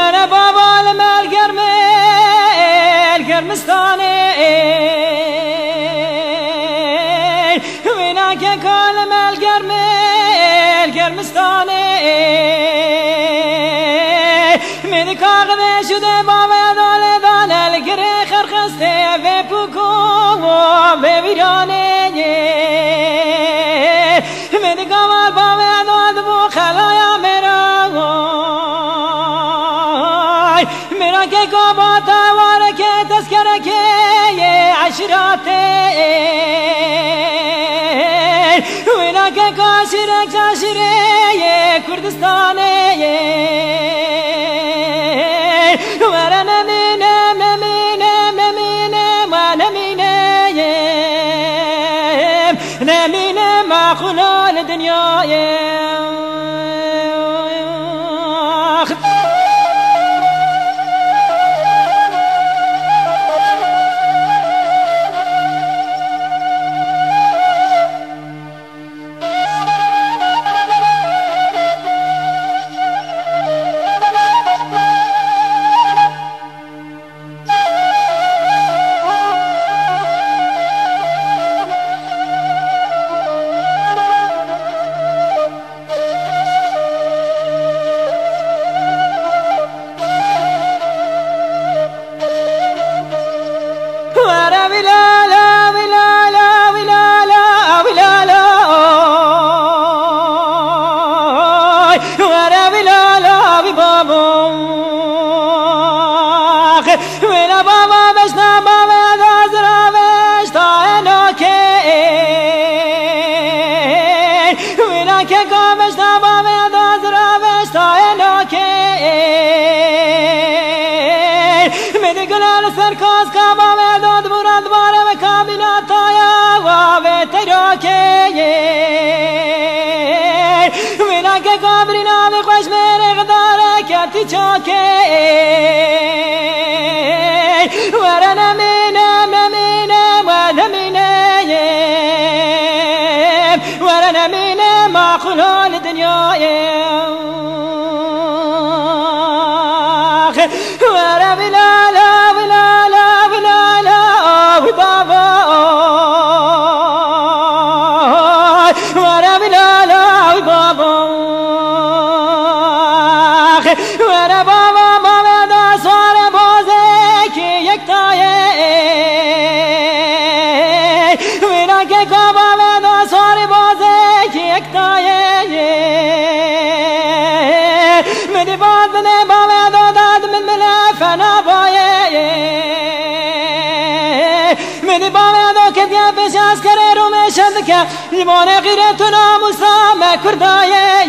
وانا بابا لما القرمستاني وينك كل ما القرمستاني من كاغذ شده بابا دول دان القري خرخسته في بوكو في بيراني من قمر بابا دول بو خلايا میرا که گاباتا واره که تذکره که عشراته وینا که کاشیره کردستانه ورا نمینم و نمینم خلال دنیای وينا بابا بشنا بابا دازرا بشتا انوكين وينا كيكو بشنا بابا دازرا بشتا انوكين مدي قلال سركوز كابا دود مراد بارا وكابينا تايا وابتروكين وينا كيكو برينا بخوش ميري غدارا كاتي چوكين ورا نمینم ورا نمینم خلال دنیای ورا بلالا بابا ورا بلالا بابا ورا بابا وینا که کابا و داساری بازه که یکتایه منی باز بده با و داداد من فنا بایه منی با و دو که دیا پیش از کره رو میشند که لیمان غیرتون آموسا مکردایه